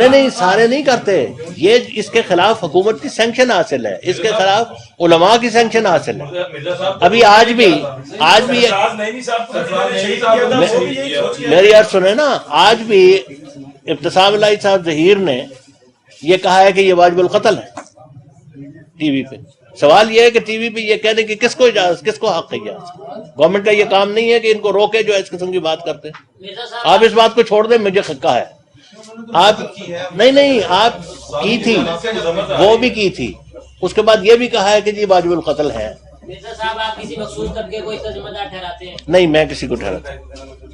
نہیں سارے نہیں کرتے. یہ اس کے خلاف حکومت کی سینکشن حاصل ہے, اس کے خلاف علماء کی سینکشن حاصل ہے. ابھی آج بھی میری عرض سنیں نا, آج بھی ابتسام الہی صاحب ظہیر نے یہ کہا ہے کہ یہ واجب القتل ہے ٹی وی پہ. سوال یہ ہے کہ ٹی وی پہ یہ کہنے کی کس کو اجازت, کس کو حق ہے اجازت؟ گورنمنٹ کا یہ کام نہیں ہے کہ ان کو روکے جو اس قسم کی بات کرتے ہیں. آپ اس بات کو چھوڑ دیں, مجھے کہا ہے آپ نہیں آپ کی تھی, وہ بھی کی تھی, اس کے بعد یہ بھی کہا ہے کہ جی واجب القتل ہے. نہیں, میں کسی کو ٹھہراتا,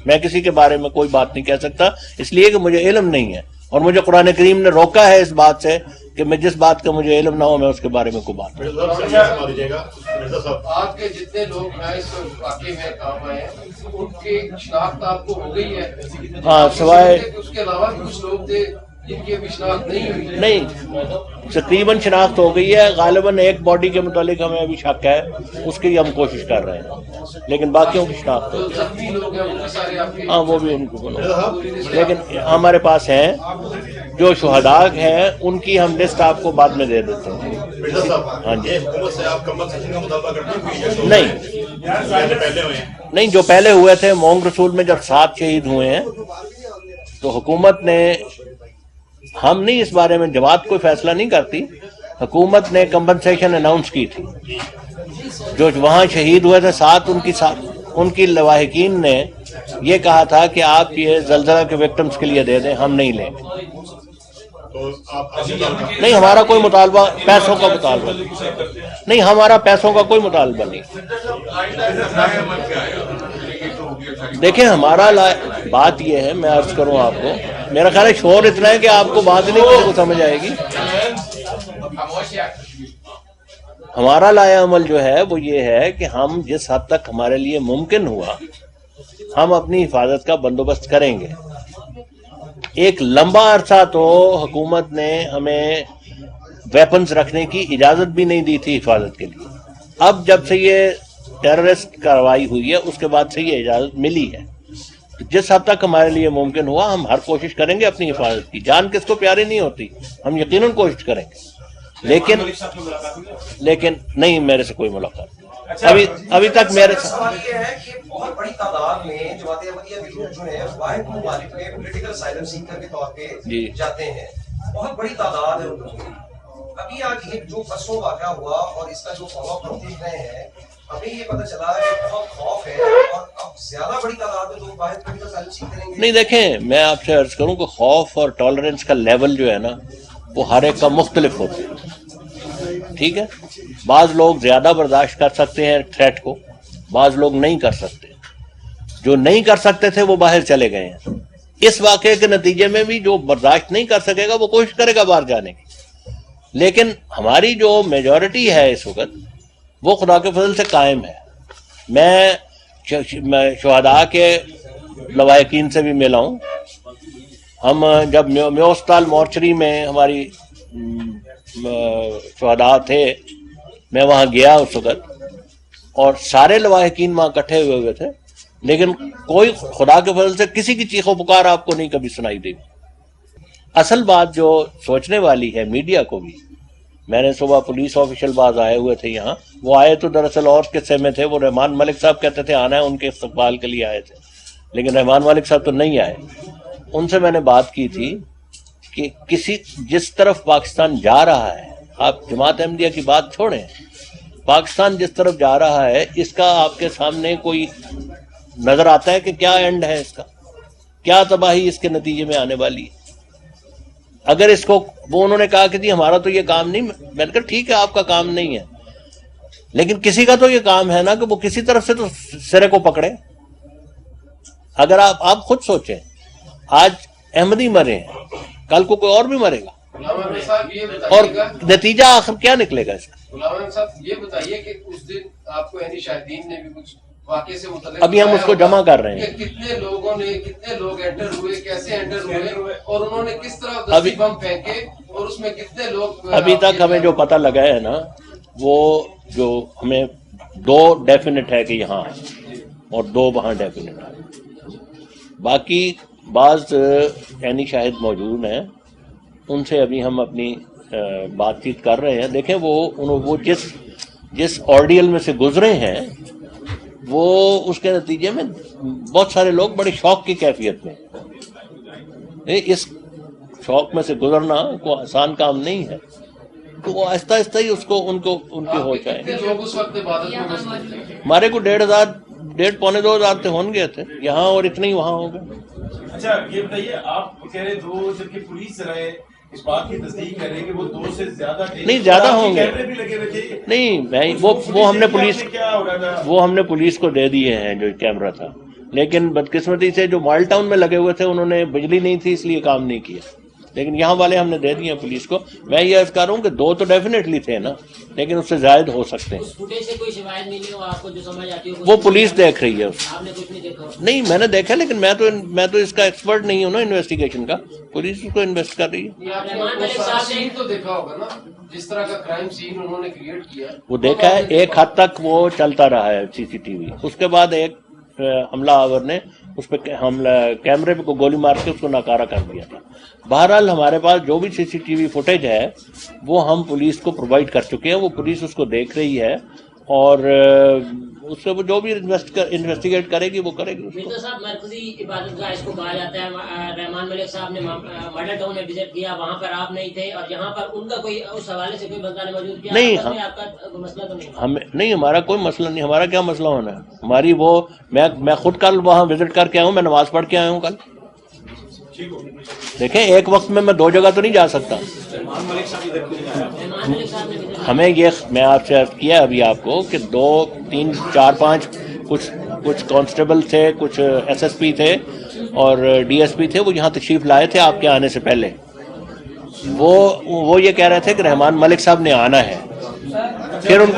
میں کسی کے بارے میں کوئی بات نہیں کہہ سکتا, اس لیے کہ مجھے علم نہیں ہے, اور مجھے قرآن کریم نے روکا ہے اس بات سے کہ میں جس بات کا مجھے علم نہ ہو میں اس کے بارے میں کوئی بات نہیں. آپ کے جتنے لوگ ہیں اس واقعے میں کام آئے ہیں ان کی شناخت آپ کو ہو گئی ہے؟ ہاں, سوائے اس کے علاوہ کچھ لوگ تھے جن کی ابھی شناخت نہیں ہوئی؟ نہیں, تقریباً شناخت ہو گئی ہے. غالباً ایک باڈی کے متعلق ہمیں ابھی شک ہے, اس کی ہم کوشش کر رہے ہیں, لیکن باقیوں کی شناخت ہو گئی. ہاں, وہ بھی ان کو بولو, لیکن ہمارے پاس ہیں جو شہداء ہیں, ان کی ہم لسٹ آپ کو بعد میں دے دیتے ہیں. ہاں جی, نہیں, جو پہلے ہوئے تھے مونگ رسول میں جب 7 شہید ہوئے ہیں تو حکومت نے, ہم نہیں اس بارے میں, جماعت کوئی فیصلہ نہیں کرتی, حکومت نے کمپنسیشن اناؤنس کی تھی. جو وہاں شہید ہوئے تھے 7, ان کی لواحقین نے یہ کہا تھا کہ آپ یہ زلزلہ کے وکٹمز کے لیے دے دیں, ہم نہیں لیں گے. نہیں, ہمارا کوئی مطالبہ پیسوں کا مطالبہ نہیں, ہمارا پیسوں کا کوئی مطالبہ نہیں. دیکھیں, ہمارا بات یہ ہے, میں عرض کروں آپ کو, میرا خیال ہے شور اتنا ہے کہ آپ کو بات نہیں کسی کو سمجھ آئے گی. ہمارا لائے عمل جو ہے وہ یہ ہے کہ ہم جس حد تک ہمارے لیے ممکن ہوا ہم اپنی حفاظت کا بندوبست کریں گے. ایک لمبا عرصہ تو حکومت نے ہمیں ویپنز رکھنے کی اجازت بھی نہیں دی تھی حفاظت کے لیے. اب جب سے یہ ٹیررسٹ کارروائی ہوئی ہے اس کے بعد سے یہ اجازت ملی ہے. جس حد تک ہمارے لیے ممکن ہوا ہم ہر کوشش کریں گے اپنی حفاظت کی. جان کس کو پیاری نہیں ہوتی, ہم یقیناً کوشش کریں گے, لیکن نہیں, میرے سے کوئی ملاقات ابھی تک میرے سوال یہ ہے کہ بہت بڑی تعداد میں جماعت احمدیہ کے لوگ جو ہیں واحد ممالک میں پولیٹیکل اسائلم سیکر کے طور پہ جاتے ہیں, بہت بڑی تعداد ہے ان لوگوں کی. ابھی آج جو پرسوں واقعہ ہوا اور اس کا جو فالو اپ ہم دیکھ رہے ہیں, ابھی یہ پتہ چلا ہے کہ بہت خوف ہے اور اب زیادہ بڑی تعداد میں لوگ واحد پولیٹیکل اسائلم سیک کریں گے. نہیں, دیکھیں, میں آپ سے عرض کروں کہ خوف اور ٹالرنس کا لیول جو ہے نا وہ ہر ایک کا مختلف ہوتا ہے. ٹھیک ہے, بعض لوگ زیادہ برداشت کر سکتے ہیں تھریٹ کو, بعض لوگ نہیں کر سکتے. جو نہیں کر سکتے تھے وہ باہر چلے گئے ہیں. اس واقعے کے نتیجے میں بھی جو برداشت نہیں کر سکے گا وہ کوشش کرے گا باہر جانے کی. لیکن ہماری جو میجورٹی ہے اس وقت وہ خدا کے فضل سے قائم ہے. میں شہداء کے لواحقین سے بھی ملا ہوں. ہم جب میوستال مورچری میں ہماری شہداء تھے, میں وہاں گیا اس وقت اور سارے لواحقین وہاں اکٹھے ہوئے تھے, لیکن کوئی خدا کے فضل سے کسی کی چیخ و پکار آپ کو نہیں کبھی سنائی دے. اصل بات جو سوچنے والی ہے میڈیا کو بھی, میں نے صبح پولیس آفیشل بعض آئے ہوئے تھے یہاں, وہ آئے تو دراصل اور قصے میں تھے. وہ رحمان ملک صاحب کہتے تھے آنا ہے, ان کے استقبال کے لیے آئے تھے, لیکن رحمان ملک صاحب تو نہیں آئے. ان سے میں نے بات کی تھی کہ جس طرف پاکستان جا رہا ہے, آپ جماعت احمدیہ کی بات چھوڑیں, پاکستان جس طرف جا رہا ہے اس کا آپ کے سامنے کوئی نظر آتا ہے کہ کیا اینڈ ہے اس کا, کیا تباہی اس کے نتیجے میں آنے والی ہے. اگر اس کو وہ انہوں نے کہا کہ جی ہمارا تو یہ کام نہیں, میں نے کہا ٹھیک ہے آپ کا کام نہیں ہے, لیکن کسی کا تو یہ کام ہے نا کہ وہ کسی طرف سے تو سرے کو پکڑے. اگر آپ خود سوچیں, آج احمدی مرے ہیں, کل کو کوئی اور بھی مرے گا, اور نتیجہ آخر کیا نکلے گا اس کا. غلام صاحب یہ بتائیے کہ اس دن آپ کو یعنی شاہدین نے بھی کچھ واقعے سے متعلق ابھی ہم اس کو جمع کر رہے ہیں, کتنے لوگ انٹر ہوئے, کیسے انٹر ہوئے, اور انہوں نے کس طرح دستی بم پھینکے, اور اس میں کتنے لوگ. ابھی تک ہمیں جو پتہ لگا ہے نا, وہ جو ہمیں 2 ڈیفینٹ ہے کہ یہاں اور 2 وہاں ڈیفینٹ ہے. باقی بعض عینی شاہد موجود ہیں، ان سے ابھی ہم اپنی بات چیت کر رہے ہیں. دیکھیں وہ جس آرڈیل میں سے گزرے ہیں وہ اس کے نتیجے میں بہت سارے لوگ بڑے شوق کی کیفیت میں. اس شوق میں سے گزرنا کوئی آسان کام نہیں ہے، تو وہ آہستہ آہستہ ہی ان کی ہو جائے. لوگ اس وقت عبادت میں مشغول تھے؟ ہمارے کو 1,500 پونے 2,000 ہوں گے تھے یہاں، اور اتنے ہی وہاں ہوں گے. اچھا یہ بتائیے، آپ کہہ رہے دو، جبکہ پولیس رہے اس بات کی تصدیق کر رہے ہیں کہ وہ 2 سے زیادہ نہیں زیادہ ہوں گے. کیمرے بھی لگے ہوئے تھے؟ نہیں، وہ ہم نے پولیس کو دے دیے ہیں جو کیمرہ تھا، لیکن بدقسمتی سے جو مال ٹاؤن میں لگے ہوئے تھے انہوں نے بجلی نہیں تھی اس لیے کام نہیں کیا، لیکن یہاں والے ہم نے دے دیے ہیں پولیس کو. میں یہ عرض کر رہا ہوں کہ 2 تو ڈیفینیٹلی تھے نا، لیکن اس سے زائد ہو سکتے ہیں. وہ پولیس دیکھ رہی ہے نہیں، میں نے دیکھا، لیکن میں تو اس کا ایکسپرٹ نہیں ہوں نا انویسٹیگیشن کا. پولیس اس کو انویسٹ کر رہی ہے. تو دیکھا ہوگا نا جس طرح کا کرائم سین انہوں نے کریٹ کیا، وہ دیکھا ہے. ایک حد تک وہ چلتا رہا ہے CCTV. اس کے بعد ایک حملہ آور نے اس پہ کیمرے پہ گولی مار کے اس کو ناکارہ کر دیا تھا. بہرحال ہمارے پاس جو بھی CCTV فوٹیج ہے وہ ہم پولیس کو پرووائڈ کر چکے ہیں. وہ پولیس اس کو دیکھ رہی ہے اور اس سے وہ جو بھی انویسٹیگیٹ کرے گی وہ کرے گی. مرزا صاحب مرکزی عبادت گاہ اس کو کہا جاتا ہے. رحمان ملک صاحب نے ماڈل ٹاؤن میں وزٹ کیا، وہاں پر آپ نہیں تھے، اور یہاں پر ان کا کوئی اس حوالے سے کوئی بندہ نے موجود کیا؟ نہیں، آپ کا مسئلہ تو نہیں؟ نہیں، ہمارا کوئی مسئلہ نہیں. ہمارا کیا مسئلہ ہونا ہے؟ ہماری میں خود کل وہاں وزٹ کر کے آیا ہوں، میں نماز پڑھ کے آیا ہوں کل. دیکھیں ایک وقت میں 2 جگہ تو نہیں جا سکتا. ہمیں میں آپ سے عرض کیا ابھی آپ کو کہ 2 3 4 5 کچھ کانسٹیبل تھے، کچھ SSP تھے اور DSP تھے، وہ یہاں تشریف لائے تھے آپ کے آنے سے پہلے. وہ یہ کہہ رہے تھے کہ رحمان ملک صاحب نے آنا ہے. پھر ان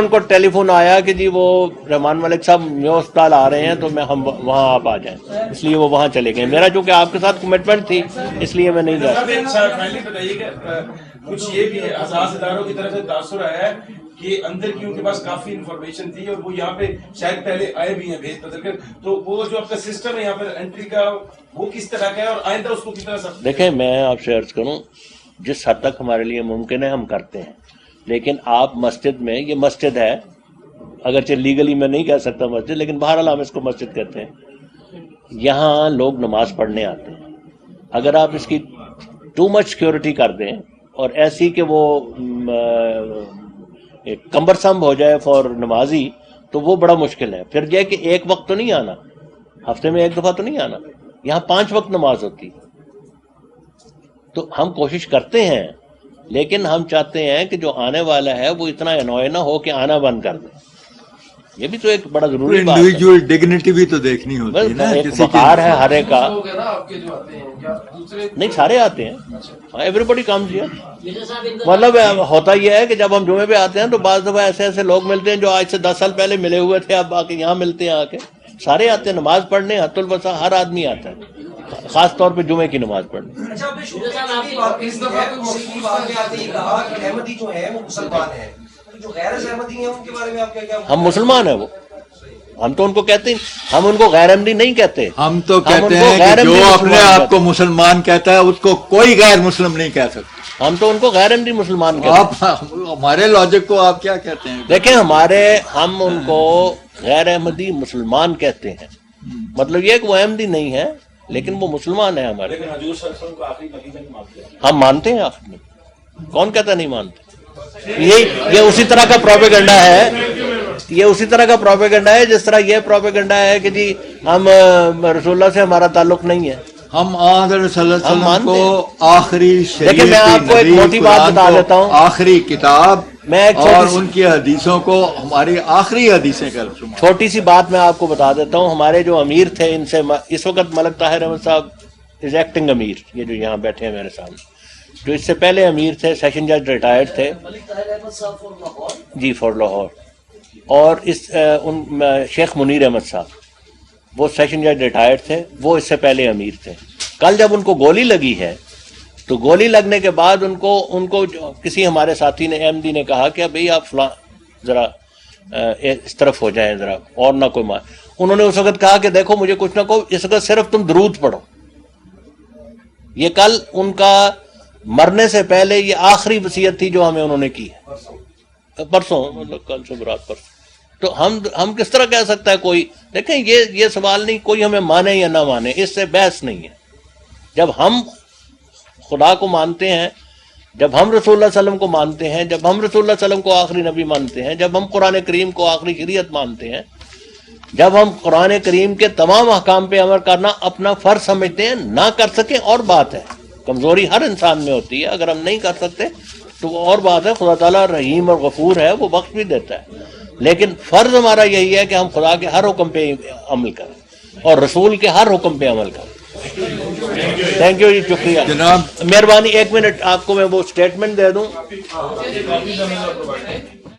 کو ٹیلی فون آیا کہ جی وہ رحمان ملک صاحب میو اسپتال آ رہے ہیں، تو ہم وہاں آپ آ جائیں، اس لیے وہ وہاں چلے گئے. میرا چونکہ آپ کے ساتھ کمٹمنٹ تھی اس لیے میں نہیں گیا. بتائیے کہ کچھ یہ بھی حساس اداروں کی طرف سے تاثر آیا ہے کہ اندر کی ان کے پاس کافی انفارمیشن تھی اور وہ یہاں پہ شاید پہلے آئے بھی ہیں بھیج بدل کر، تو وہ جو آپ کا سسٹم ہے یہاں پر انٹری کا وہ کس طرح کا ہے اور آئندہ اس کو کس طرح سب؟ دیکھیں میں آپ سے عرض کروں، جس حد تک ہمارے لیے ممکن ہے ہم کرتے ہیں. لیکن آپ مسجد میں، یہ مسجد ہے، اگرچہ لیگلی میں نہیں کہہ سکتا مسجد، لیکن بہرحال ہم اس کو مسجد کہتے ہیں. یہاں لوگ نماز پڑھنے آتے ہیں. اگر آپ اس کی ٹو مچ سیکورٹی کر دیں اور ایسی کہ وہ کمبرسم ہو جائے فور نمازی، تو وہ بڑا مشکل ہے. پھر یہ کہ ایک وقت تو نہیں آنا، ہفتے میں 1 دفعہ تو نہیں آنا. یہاں 5 وقت نماز ہوتی. تو ہم کوشش کرتے ہیں، لیکن ہم چاہتے ہیں کہ جو آنے والا ہے وہ اتنا انوائے نہ ہو کہ آنا بند کر دے. یہ بھی تو ایک بڑا ضروری بات ہے. انڈیویجول ڈگنیٹی بھی تو دیکھنی ہوتی ہے نا. ایک وقار ہے ہر ایک کا. نہیں نہیں سارے آتے ہیں، ایوری بڈی کمز ہیئر. مطلب ہوتا یہ ہے کہ جب ہم جمعے پہ آتے ہیں تو بعض دفعہ ایسے لوگ ملتے ہیں جو آج سے 10 سال پہلے ملے ہوئے تھے، اب آ کے یہاں ملتے ہیں. آ کے سارے آتے ہیں نماز پڑھنے. حت الوسع ہر آدمی آتا ہے، خاص طور پہ جمعے کی نماز پڑھنے. احمدی جو ہے وہ مسلمان ہیں، جو غیر احمدی ہیں ان کے بارے میں آپ کیا؟ ہم مسلمان ہیں، وہ ہم تو ان کو کہتے ہیں، ہم ان کو غیر احمدی نہیں کہتے. ہم تو کہتے ہیں کہ جو اپنے آپ کو مسلمان کہتا ہے اس کو کوئی غیر مسلم نہیں کہہ سکتا. ہم تو ان کو غیر احمدی مسلمان کہتے ہیں. آپ ہمارے لاجک کو آپ کیا کہتے ہیں؟ دیکھیں ہم ان کو غیر احمدی مسلمان کہتے ہیں. مطلب یہ کہ وہ احمدی نہیں ہے لیکن وہ مسلمان ہیں ہمارے. ہم مانتے ہیں آخری. کون کہتا نہیں مانتے؟ یہ اسی طرح کا پروپیگنڈا ہے، یہ اسی طرح کا پروپیگنڈا ہے جس طرح یہ پروپیگنڈا ہے کہ جی ہم رسول اللہ سے ہمارا تعلق نہیں ہے. ہم آن صلی اللہ علیہ وسلم کو آخری دیکھیں میں آپ کو ایک موٹی بات بتا دیتا ہوں، آخری کتاب میں اور ان کی حدیثوں کو ہماری آخری حدیثیں کر. چھوٹی سی بات میں آپ کو بتا دیتا ہوں. ہمارے جو امیر تھے، ان سے اس وقت ملک طاہر احمد صاحب از ایکٹنگ امیر، یہ جو یہاں بیٹھے ہیں میرے سامنے، جو اس سے پہلے امیر تھے، سیشن جج ریٹائرڈ تھے جی فار لاہور. اور شیخ منیر احمد صاحب وہ سیشن جج ریٹائرڈ تھے، وہ اس سے پہلے امیر تھے. کل جب ان کو گولی لگی ہے تو گولی لگنے کے بعد ان کو کسی ہمارے ساتھی نے، احمدی نے کہا کہ بھئی آپ فلاں ذرا اس طرف ہو جائیں ذرا اور نہ کوئی انہوں نے اس وقت کہا کہ دیکھو مجھے کچھ نہ کہو، اس وقت صرف تم درود پڑھو. یہ کل ان کا مرنے سے پہلے یہ آخری وصیت تھی جو ہمیں انہوں نے کی ہے، پرسوں مطلب کل سے برات پرسوں. تو ہم کس طرح کہہ سکتا ہے کوئی، دیکھیں یہ سوال نہیں کوئی ہمیں مانے یا نہ مانے، اس سے بحث نہیں ہے. جب ہم خدا کو مانتے ہیں، جب ہم رسول اللہ علیہ وسلم کو مانتے ہیں، جب ہم رسول اللہ علیہ وسلم کو آخری نبی مانتے ہیں، جب ہم قرآن کریم کو آخری شریعت مانتے ہیں، جب ہم قرآن کریم کے تمام احکام پہ عمل کرنا اپنا فرض سمجھتے ہیں، نہ کر سکیں اور بات ہے، کمزوری ہر انسان میں ہوتی ہے، اگر ہم نہیں کر سکتے تو وہ اور بات ہے. خدا تعالیٰ رحیم اور غفور ہے، وہ بخش بھی دیتا ہے، لیکن فرض ہمارا یہی ہے کہ ہم خدا کے ہر حکم پہ عمل کریں اور رسول کے ہر حکم پہ عمل کریں. تھینک یو جی، شکریہ جناب. مہربانی 1 منٹ آپ کو میں وہ اسٹیٹمنٹ دے دوں.